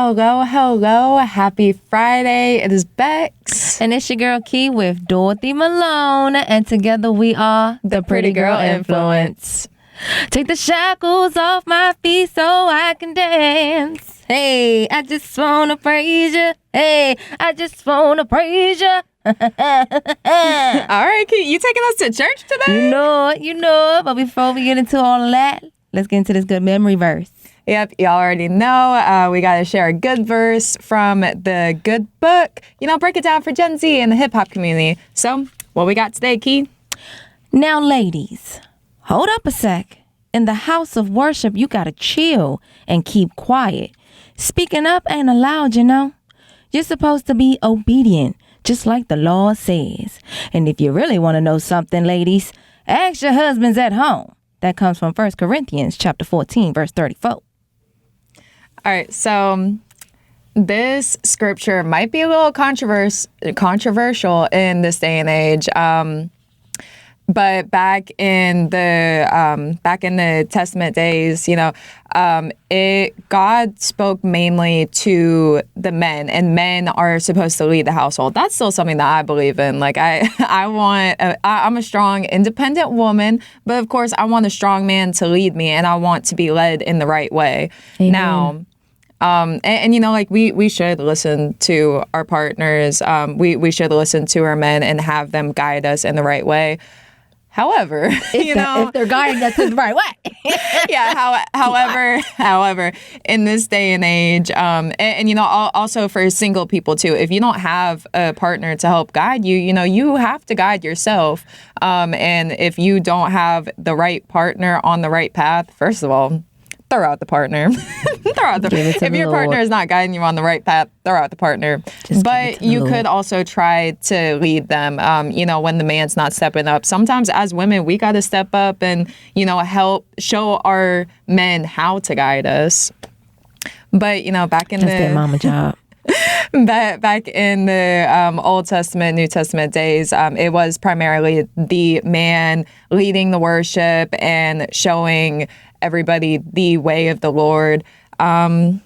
hello. Happy Friday. It is Bex. And it's your girl Key with Dorothy Malone. And together we are the Pretty Girl Influence. Take the shackles off my feet so I can dance. Hey, I just want to praise you. Hey, I just want to praise you. All right, Key, you taking us to church today? You know it. But before we get into all of that, let's get into this good memory verse. Yep, y'all already know. We got to share a good verse from the good book. Break it down for Gen Z and the hip-hop community. So, what we got today, Key? Now, ladies, hold up a sec. In the house of worship, you got to chill and keep quiet. Speaking up ain't allowed, You're supposed to be obedient, just like the law says. And if you really want to know something, ladies, ask your husbands at home. That comes from 1 Corinthians chapter 14, verse 34. All right, so this scripture might be a little controversial in this day and age. But back in the Testament days, God spoke mainly to the men, and men are supposed to lead the household. That's still something that I believe in. Like I'm a strong, independent woman, but of course I want a strong man to lead me, and I want to be led in the right way. Amen. Now. We should listen to our partners. We should listen to our men and have them guide us in the right way. However, if they're guiding us in the right way. Yeah. However, in this day and age, also for single people too, if you don't have a partner to help guide you, you have to guide yourself. And if you don't have the right partner on the right path, first of all, throw out the partner. If your partner is not guiding you on the right path, throw out the partner. But you could also try to lead them, when the man's not stepping up. Sometimes as women, we got to step up and, help show our men how to guide us. But, back in That's their mama job. Back in the Old Testament, New Testament days, it was primarily the man leading the worship and showing everybody the way of the Lord. So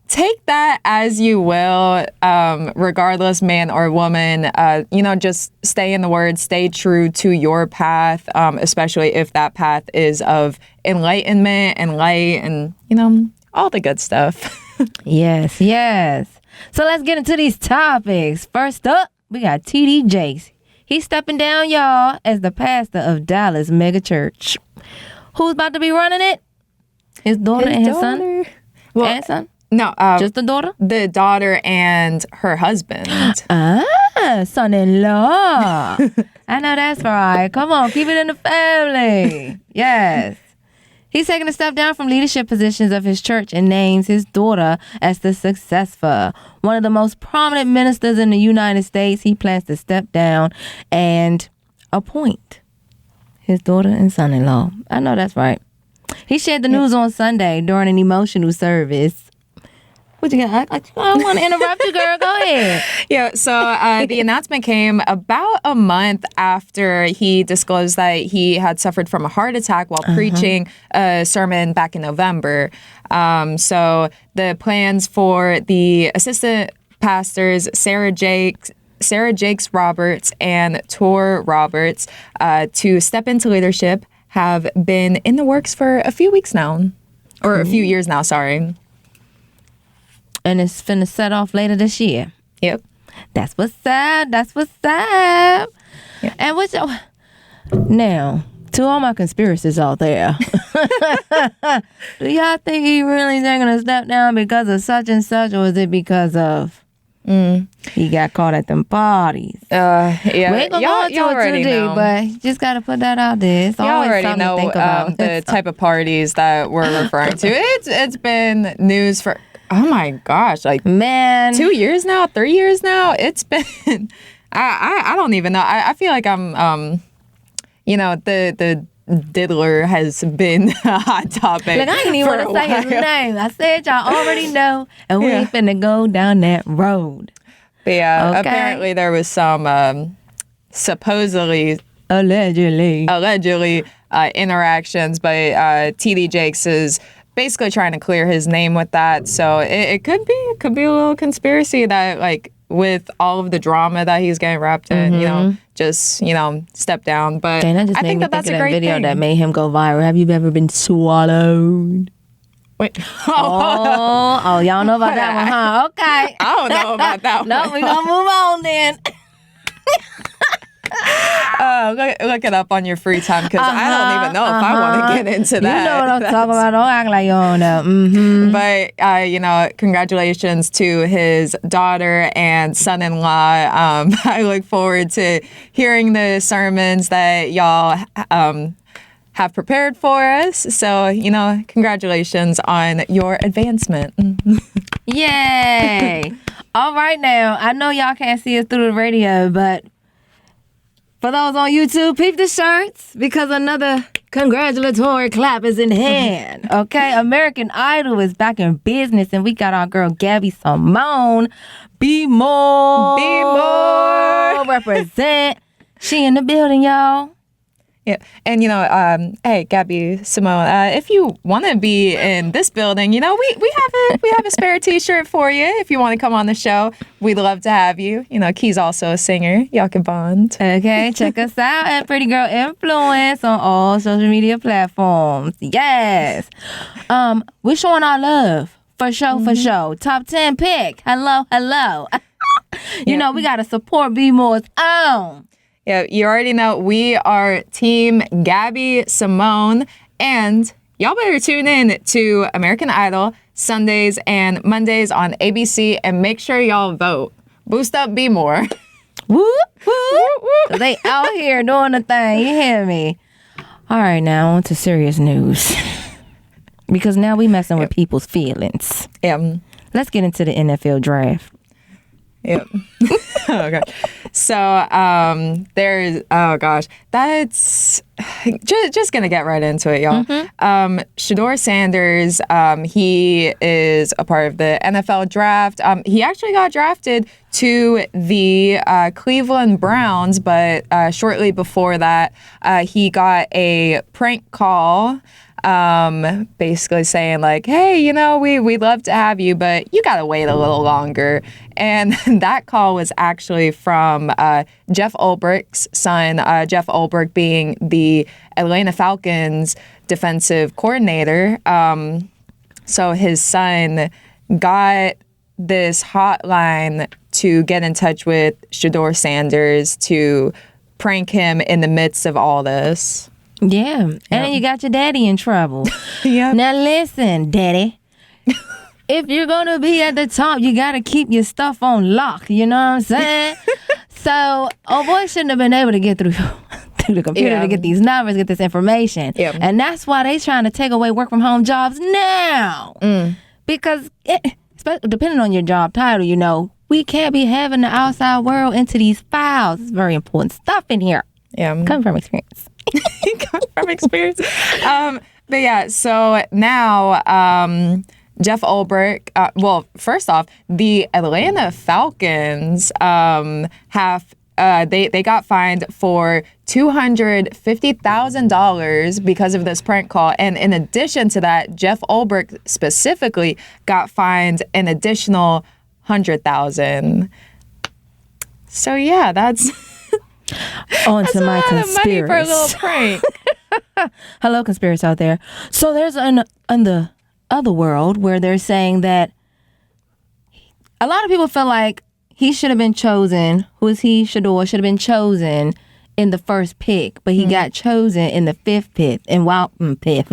take that as you will, regardless, man or woman, just stay in the Word, stay true to your path, especially if that path is of enlightenment and light and, all the good stuff. Yes. So let's get into these topics. First up, we got TD Jakes. He's stepping down, y'all, as the pastor of Dallas Mega Church. Who's about to be running it? His daughter and his son? Well, and son? No. Just the daughter? The daughter and her husband. Son-in-law. I know that's right. Come on, keep it in the family. Yes. He's taking a step down from leadership positions of his church and names his daughter as the successor. One of the most prominent ministers in the United States, he plans to step down and appoint his daughter and son-in-law. I know that's right. He shared the news on Sunday during an emotional service. What you got? I don't want to interrupt you, girl. Go ahead. Yeah, so the announcement came about a month after he disclosed that he had suffered from a heart attack while preaching a sermon back in November. So the plans for the assistant pastors, Sarah Jakes Roberts and Tor Roberts, to step into leadership have been in the works for a few weeks now. Or a few years now, sorry. And it's finna set off later this year. Yep. That's what's up. Yeah. And now, to all my conspiracies out there, do y'all think he really is going to step down because of such and such, or is it because of he got caught at them parties? Yeah. We ain't gonna go into it too deep, but you just got to put that out there. It's y'all always already something know to think about. the type of parties that we're referring to. It's been news for, oh my gosh, like 2 years now, 3 years now. It's been, I don't even know. I feel like I'm, the diddler has been a hot topic. Like, I ain't even want to say his name. I said y'all already know, and we ain't finna go down that road. But yeah, apparently there was some supposedly allegedly interactions, but TD Jakes is basically trying to clear his name with that. So it could be a little conspiracy that like with all of the drama that he's getting wrapped in, just step down. But And that just I made think me that that's think a of that great video thing. that made him go viral. Have you ever been swallowed? Wait. Oh, y'all know about that one, huh? Okay. I don't know about that one. No, we're gonna move on then. Look it up on your free time because I don't even know if I want to get into that. You know what I'm talking about. Don't act like you don't know. Mm-hmm. But, congratulations to his daughter and son-in-law. I look forward to hearing the sermons that y'all have prepared for us. So, congratulations on your advancement. Yay. All right now. I know y'all can't see us through the radio, but for those on YouTube, peep the shirts because another congratulatory clap is in hand. Okay, American Idol is back in business, and we got our girl Gabby Samone. Be more. Represent. She in the building, y'all. Yeah, and hey, Gabby Samone, if you want to be in this building, we have a spare T-shirt for you. If you want to come on the show, we'd love to have you. Key's also a singer. Y'all can bond. Okay, check us out at Pretty Girl Influence on all social media platforms. Yes, we're showing our love for show. Top 10 pick. Hello. We gotta support Be More's own. Yeah, you already know we are Team Gabby Samone, and y'all better tune in to American Idol Sundays and Mondays on ABC, and make sure y'all vote. Boost up, Be More. Whoop, whoop. So they out here doing the thing. You hear me? All right, now on to serious news. Because now we messing with people's feelings. Yeah. Let's get into the NFL draft. Yep. Okay. So there's that's just gonna get right into it, y'all. Shedeur Sanders, he is a part of the NFL draft. He actually got drafted to the Cleveland Browns, but shortly before that, he got a prank call. Basically saying like, hey, we'd love to have you, but you gotta wait a little longer. And that call was actually from Jeff Ulbricht's son, Jeff Ulbricht being the Atlanta Falcons defensive coordinator. So his son got this hotline to get in touch with Shedeur Sanders to prank him in the midst of all this. Yeah. And then you got your daddy in trouble. Yeah. Now listen, daddy. If you're going to be at the top, you got to keep your stuff on lock. You know what I'm saying? So, boy shouldn't have been able to get through the computer to get these numbers, get this information. Yeah. And that's why they trying to take away work from home jobs now. Because depending on your job title, we can't be having the outside world into these files. It's very important stuff in here. Yeah. Come from experience. From experience. But yeah, so now Jeff Ulbricht, first off, the Atlanta Falcons they got fined for $250,000 because of this prank call. And in addition to that, Jeff Ulbricht specifically got fined an additional $100,000. So yeah, that's on to my a lot of money for a little conspiracy. prank. Hello, conspiracy out there. So there's in the other world where they're saying that a lot of people feel like he should have been chosen. Who is he? Shedeur should have been chosen in the first pick, but he got chosen in the fifth pick. And while pick,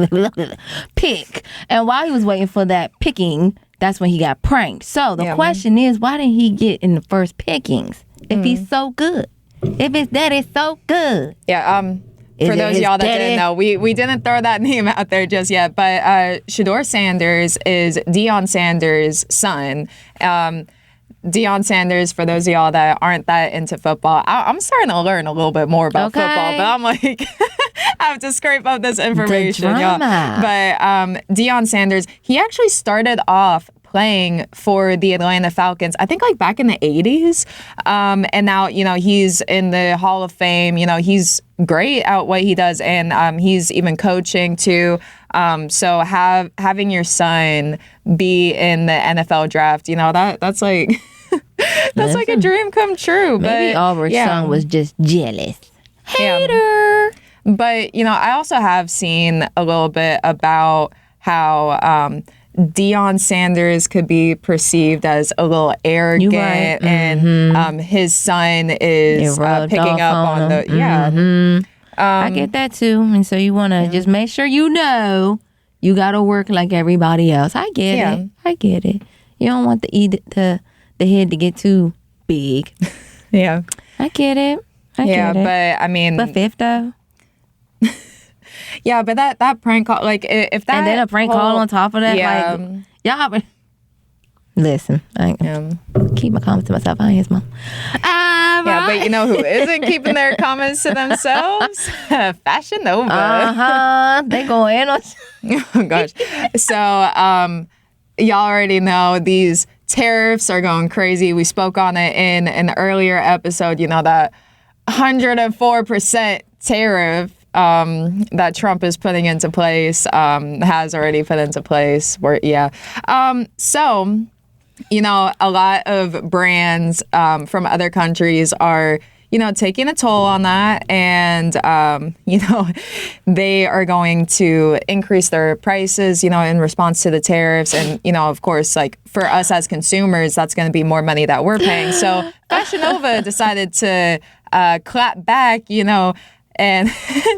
and while he was waiting for that picking, that's when he got pranked. So the question is, why didn't he get in the first pickings if he's so good? If his daddy's so good. Yeah, for those of y'all that didn't know, we didn't throw that name out there just yet, but Shedeur Sanders is Deion Sanders' son. Deion Sanders, for those of y'all that aren't that into football, I'm starting to learn a little bit more about football, but I'm like, I have to scrape up this information, y'all. But Deion Sanders, he actually started off playing for the Atlanta Falcons, I think like back in the 80s. And now, you know, he's in the Hall of Fame. You know, he's great at what he does, and he's even coaching too. So having your son be in the NFL draft, you know, that's like that's like a dream come true. Maybe but Auburn's son was just jealous. Hater. Yeah. But, you know, I also have seen a little bit about how Deion Sanders could be perceived as a little arrogant, right. and his son is picking up on the I get that too, and so you want to just make sure you know you got to work like everybody else. I get it. I get it. You don't want the head to get too big. Yeah, I get it. I get it. But I mean, but fifth though. Yeah, but that prank call, like if that, and then a prank call on top of that, like y'all. Listen, I keep my comments to myself. I ain't his mom. Yeah, but you know who isn't keeping their comments to themselves? Fashion Nova. They going in on. Oh gosh. So y'all already know these tariffs are going crazy. We spoke on it in an earlier episode. You know, that 104% tariff that Trump is putting into place, has already put into place. So, you know, a lot of brands from other countries are, you know, taking a toll on that. And, you know, they are going to increase their prices, you know, in response to the tariffs. And, you know, of course, like for us as consumers, that's going to be more money that we're paying. So Fashion Nova decided to clap back, you know, and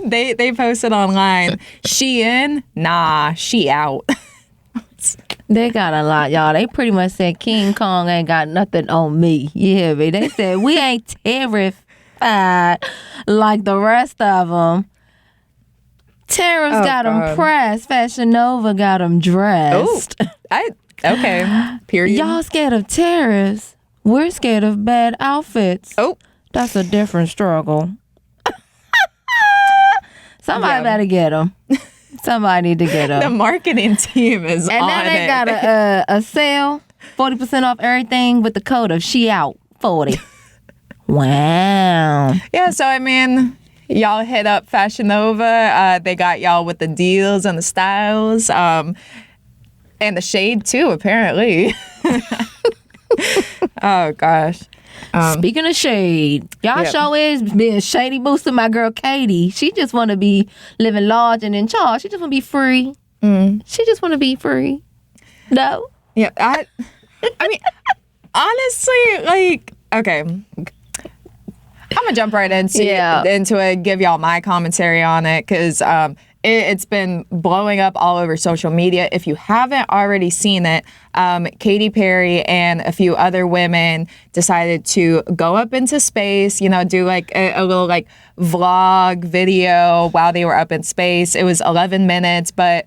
they posted online, she in? Nah, she out. They got a lot, y'all. They pretty much said King Kong ain't got nothing on me. You hear me? They said we ain't terrified like the rest of them. Tariffs got them pressed. Fashion Nova got them dressed. Okay. Period. Y'all scared of tariffs. We're scared of bad outfits. That's a different struggle. Somebody better get them. Somebody need to get them. The marketing team is and on now they it. got a sale, 40% off everything with the code of she out 40. Wow. Yeah, so I mean, y'all hit up Fashion Nova. They got y'all with the deals and the styles, and the shade too, apparently. Oh gosh. Speaking of shade, y'all show is being shady boosting my girl Katie. She just want to be living large and in charge. She just want to be free. She just want to be free. No. Yeah, I mean, honestly, like, okay. I'm gonna jump right into it, give y'all my commentary on it, because it's been blowing up all over social media. If you haven't already seen it, Katy Perry and a few other women decided to go up into space, you know, do like a little like vlog video while they were up in space. It was 11 minutes, but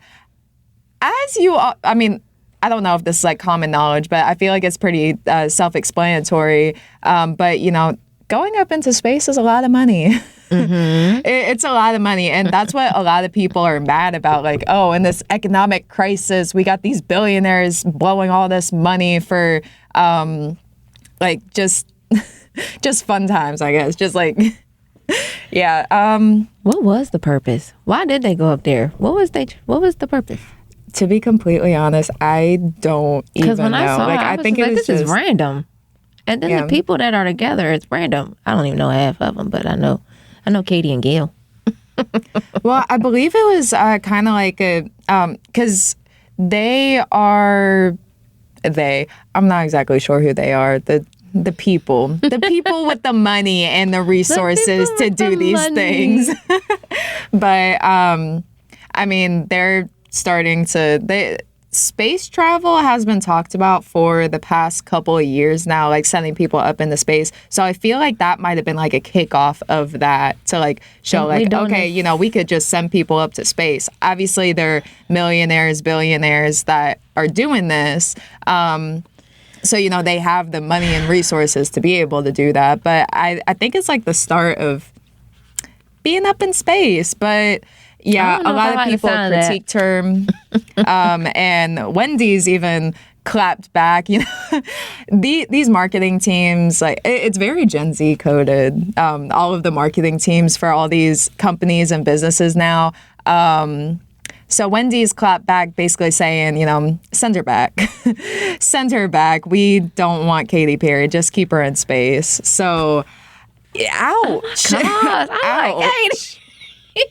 I mean, I don't know if this is like common knowledge, but I feel like it's pretty self-explanatory. But, you know, going up into space is a lot of money. It's a lot of money. And that's what a lot of people are mad about. Like, oh, in this economic crisis, we got these billionaires blowing all this money for like just fun times, I guess. Just like, yeah. What was the purpose? Why did they go up there? What was the purpose? To be completely honest, I don't even know. Because when I saw it, I think this is random. And then the people that are together, it's random. I don't even know half of them, but I know Katie and Gail. Well, I believe it was kind of like a, because I'm not exactly sure who they are, the people with the money and the resources to do these things. But, I mean, they're starting to, space travel has been talked about for the past couple of years now, like sending people up into space. So I feel like that might have been like a kickoff of that to like show like, okay, you know, we could just send people up to space. Obviously, there are millionaires, billionaires that are doing this. So, you know, they have the money and resources to be able to do that. But I think it's like the start of being up in space. But yeah, a lot of people critiqued her. And Wendy's even clapped back. You know, these marketing teams, like it's very Gen Z coded. All of the marketing teams for all these companies and businesses now. So Wendy's clapped back, basically saying, you know, send her back, send her back. We don't want Katy Perry. Just keep her in space. So, ouch. Come on, I like Katy.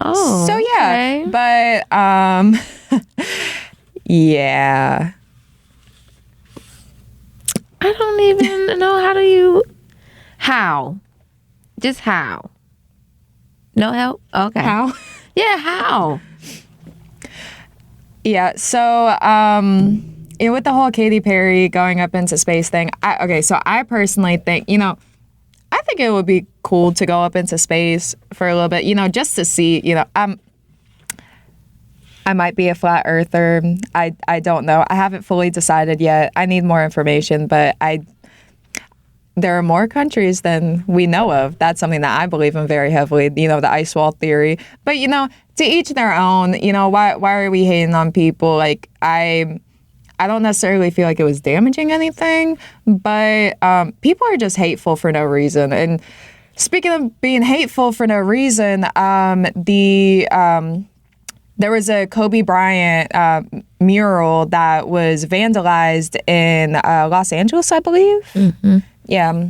Oh, so yeah, okay. but yeah. I don't even know how. Just how? No help? Okay. How? Yeah, how? Yeah, so with the whole Katy Perry going up into space thing, so I personally think, you know, I think it would be cool to go up into space for a little bit, you know, just to see, you know, I might be a flat earther. I don't know. I haven't fully decided yet. I need more information, but there are more countries than we know of. That's something that I believe in very heavily, you know, the ice wall theory. But, you know, to each their own, you know, why are we hating on people? Like, I don't necessarily feel like it was damaging anything, but people are just hateful for no reason. And speaking of being hateful for no reason, there was a Kobe Bryant mural that was vandalized in Los Angeles, I believe. Mm-hmm. Yeah.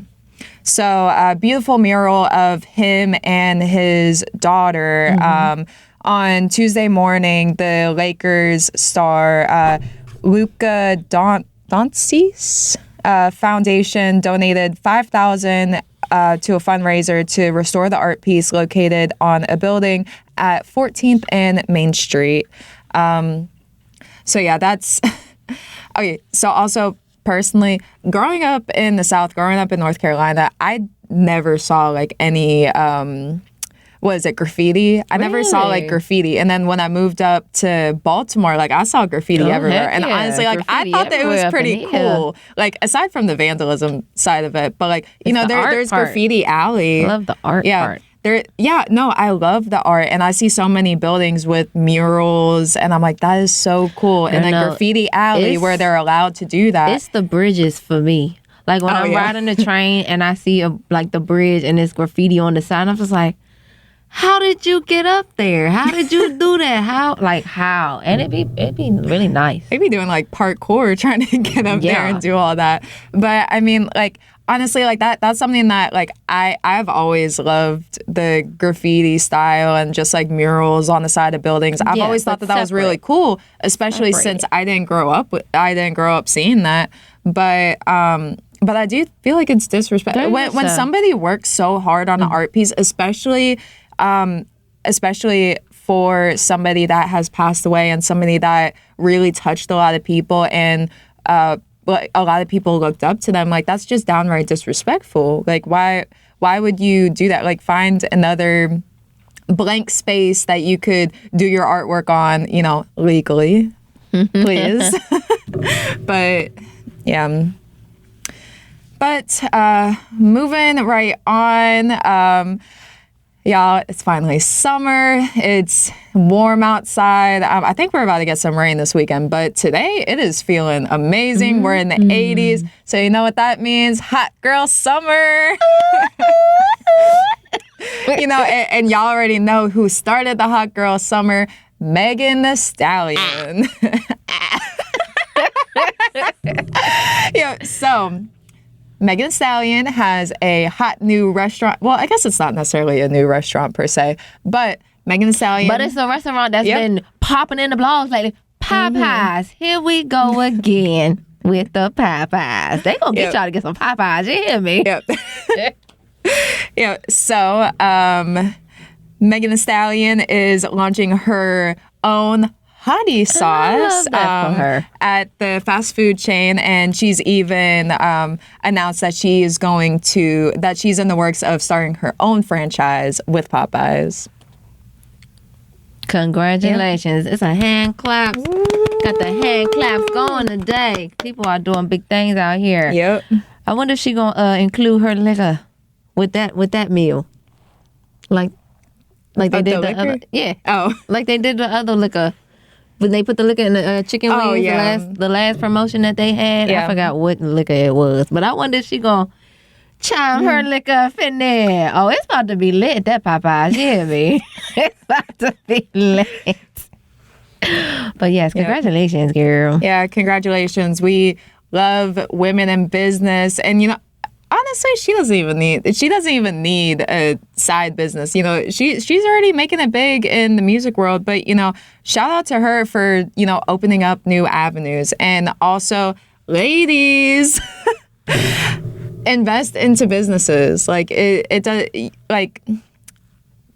So a beautiful mural of him and his daughter. Mm-hmm. On Tuesday morning, the Lakers star Luka Doncic's foundation donated $5,000 to a fundraiser to restore the art piece located on a building at 14th and Main Street. So yeah, that's okay. So also personally, growing up in the South, growing up in North Carolina, I never saw like any graffiti? I never saw like graffiti. And then when I moved up to Baltimore, like I saw graffiti everywhere. And honestly, like I thought that it was pretty cool. Like aside from the vandalism side of it, but like, you know, there's Graffiti Alley. I love the art part. I love the art, and I see so many buildings with murals, and I'm like, that is so cool. And then Graffiti Alley, where they're allowed to do that. It's the bridges for me. Like when I'm riding the train and I see like the bridge and there's graffiti on the side, I'm just like, how did you get up there? How did you do that? How? And it'd be really nice. They'd be doing like parkour trying to get up there and do all that. But I mean, like, honestly, like that's something that like I've always loved, the graffiti style and just like murals on the side of buildings. I've always thought that was really cool, especially since I didn't grow up seeing that. But I do feel like it's disrespectful when somebody works so hard on an art piece, especially for somebody that has passed away and somebody that really touched a lot of people and a lot of people looked up to them. Like, that's just downright disrespectful. Like, why would you do that? Like, find another blank space that you could do your artwork on, you know, legally, please. But yeah. But moving right on, y'all, it's finally summer. It's warm outside. I think we're about to get some rain this weekend, but today it is feeling amazing. Mm-hmm. We're in the 80s. So you know what that means? Hot girl summer. You know, and y'all already know who started the hot girl summer. Megan Thee Stallion. Yeah, so Megan Thee Stallion has a hot new restaurant. Well, I guess it's not necessarily a new restaurant per se, but Megan Thee Stallion. But it's a restaurant that's been popping in the blogs lately. Popeyes. Mm-hmm. Here we go again with the Popeyes. They gonna get y'all to get some Popeyes. You hear me? Yep. Yeah. So Megan Thee Stallion is launching her own hottie sauce at the fast food chain, and she's even announced that she's in the works of starting her own franchise with Popeyes. Congratulations. It's a hand clap. Got the hand claps going today. People are doing big things out here. Yep. I wonder if she gonna include her liquor with that meal. Like they did the other. Yeah. Oh. Like they did the other liquor When they put the liquor in the chicken wings, Oh, yeah. the last promotion that they had, Yeah. I forgot what liquor it was, but I wonder if she gonna chime her liquor up in there. Oh, it's about to be lit, that Popeyes. You hear me? It's about to be lit. But yes, congratulations, girl. Yeah, congratulations. We love women in business, and honestly, she doesn't even need a side business. She's already making it big in the music world. But shout out to her for opening up new avenues, and also, ladies, invest into businesses. Like it does. Like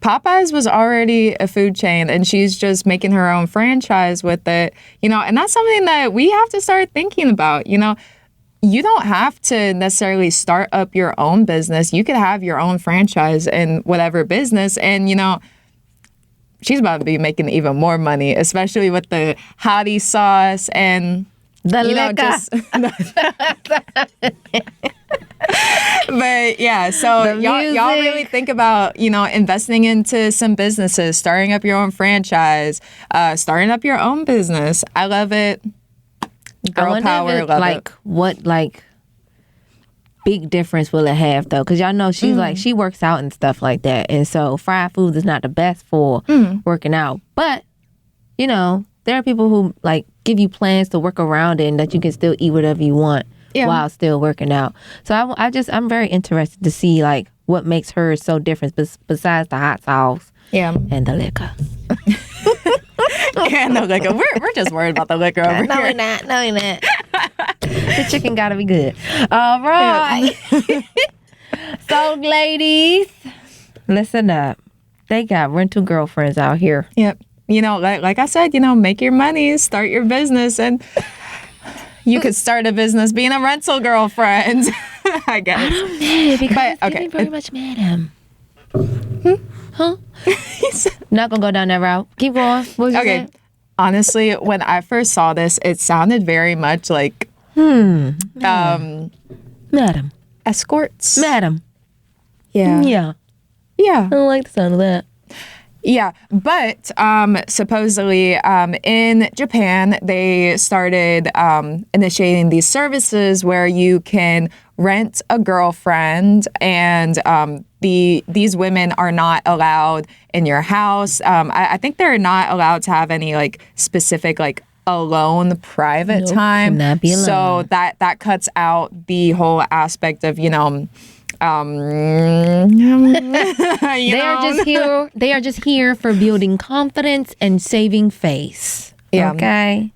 Popeyes was already a food chain, and she's just making her own franchise with it. And that's something that we have to start thinking about. You don't have to necessarily start up your own business. You could have your own franchise in whatever business. And, she's about to be making even more money, especially with the hottie sauce and the liquor. But yeah, so y'all really think about, investing into some businesses, starting up your own franchise, starting up your own business. I love it. Girl power, love it. What big difference will it have though? Because y'all know she's she works out and stuff like that, and so fried food is not the best for working out. But there are people who give you plans to work around it, and that you can still eat whatever you want while still working out. So I'm very interested to see what makes her so different besides the hot sauce and the liquor. And the liquor. We're just worried about the liquor over here. No, we're not. The chicken gotta be good. All right. So, ladies, listen up. They got rental girlfriends out here. Yep. Like I said, make your money, start your business, and you could start a business being a rental girlfriend, I guess. I'm mad because it's getting very much mad at him. Huh? Not gonna go down that route. Keep going. What was you saying? Honestly, when I first saw this, it sounded very much like Madam. Escorts. Madam. Yeah. I don't like the sound of that. Yeah, but supposedly in Japan, they started initiating these services where you can rent a girlfriend, and these women are not allowed in your house. I think they're not allowed to have any specific alone private time. Cannot be alone. So that cuts out the whole aspect of they are just here for building confidence and saving face. Yeah. Okay?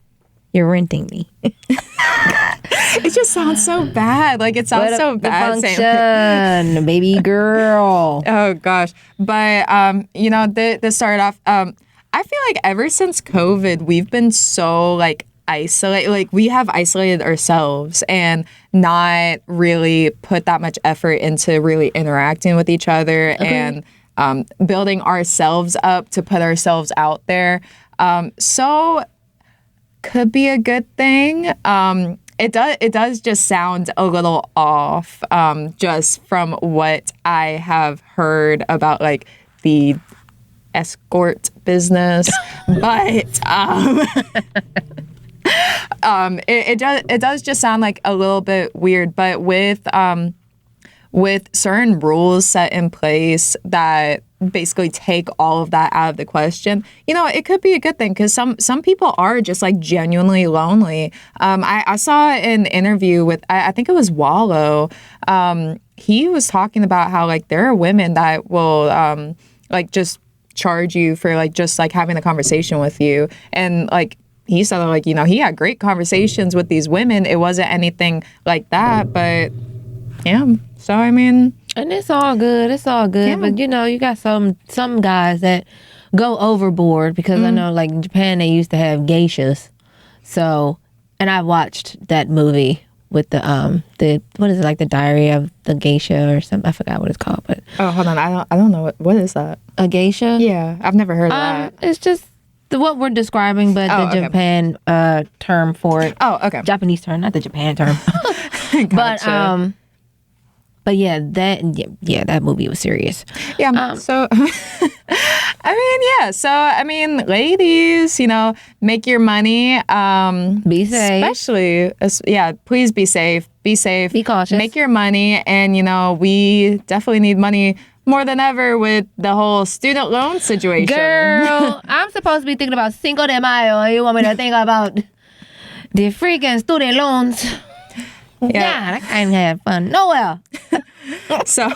You're renting me. It just sounds so bad. It sounds so bad. Function, baby girl. Oh gosh. But this started off I feel like ever since COVID, we've been so isolated. We have isolated ourselves and not really put that much effort into really interacting with each other and building ourselves up to put ourselves out there. So could be a good thing. It does just sound a little off, just from what I have heard about the escort business, but it does just sound a little bit weird. But with certain rules set in place that basically take all of that out of the question, it could be a good thing, because some people are just genuinely lonely. I saw an interview with I think it was Wallow. He was talking about how there are women that will just charge you for just having a conversation with you, and he said he had great conversations with these women. It wasn't anything like that, but yeah. So I mean, and it's all good. Yeah. But you got some guys that go overboard, because I know in Japan they used to have geishas. So, and I watched that movie with the what is it, the Diary of the Geisha or something? I forgot what it's called, but hold on, I don't know what is that? A geisha? Yeah, I've never heard of that. It's just what we're describing, but the Japan term for it. Oh, okay. Japanese term, not the Japan term. Gotcha. But But yeah, that movie was serious. Yeah. So, I mean, ladies, make your money. Be safe. Especially, please be safe. Be safe. Be cautious. Make your money. And, we definitely need money more than ever with the whole student loan situation. Girl, I'm supposed to be thinking about Cinco de Mayo, and you want me to think about the freaking student loans? Yeah, I can't have fun nowhere. So,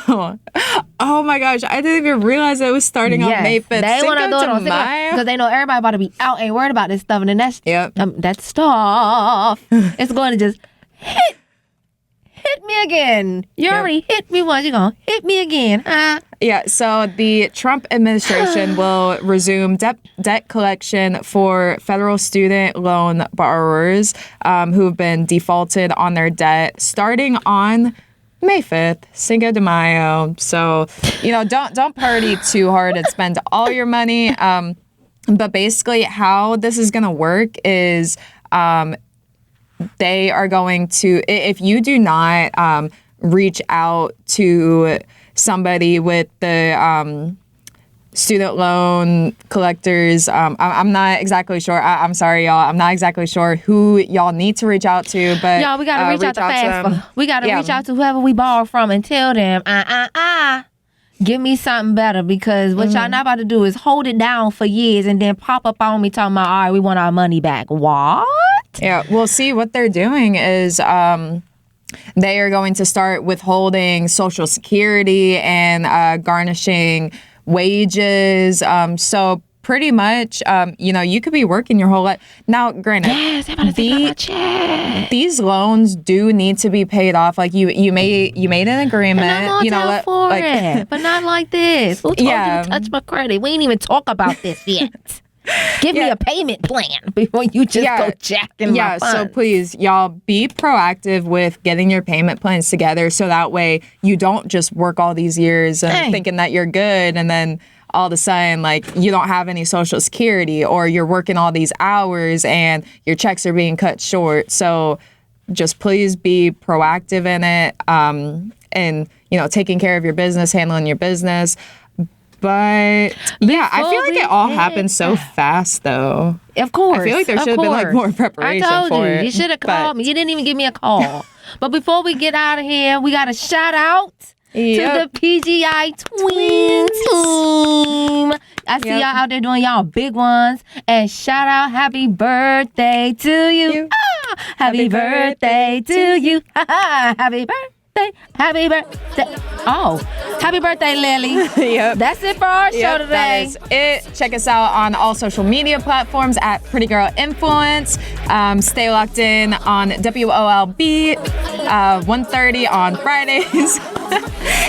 oh my gosh, I didn't even realize it was starting on May 5th. They want to do it on Cinco because they know everybody about to be out, ain't worried about this stuff, and then that stuff it's going to just hit me again. You already hit me once, you're going to hit me again, huh? Yeah, so the Trump administration will resume debt collection for federal student loan borrowers who've been defaulted on their debt starting on May 5th, Cinco de Mayo. So, don't party too hard and spend all your money. But basically how this is going to work is they are going to, if you do not reach out to somebody with the student loan collectors, I'm not exactly sure. I'm sorry, y'all. I'm not exactly sure who y'all need to reach out to, but y'all, we gotta reach out to FAFSA. We gotta reach out to whoever we borrow from and tell them, give me something better, because what y'all not about to do is hold it down for years and then pop up on me talking about, all right, we want our money back. What? Yeah, well, see, what they're doing is they are going to start withholding Social Security and garnishing wages. So pretty much, you could be working your whole life. Now, granted, these loans do need to be paid off. Like you made an agreement. And I'm all for it, but not like this. Who told you to touch my credit? We ain't even talk about this yet. Give me a payment plan before you just go jacking my funds. So please, y'all, be proactive with getting your payment plans together so that way you don't just work all these years and thinking that you're good and then all of a sudden, you don't have any Social Security, or you're working all these hours and your checks are being cut short. So just please be proactive in it and, taking care of your business, handling your business. But I feel like it all happened so fast, though. Of course. I feel like there should have been more preparation for it. You should have called me. You didn't even give me a call. But before we get out of here, we got a shout out to the PGI Twin team. I see y'all out there doing y'all big ones. And shout out, happy birthday to you. Happy birthday to you. Happy birthday. Happy birthday. Oh, happy birthday, Lily. Yep. That's it for our show today. That is it. Check us out on all social media platforms at Pretty Girl Influence. Stay locked in on WOLB 1:30 on Fridays.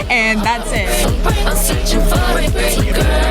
And that's it. I'm searching for a pretty girl.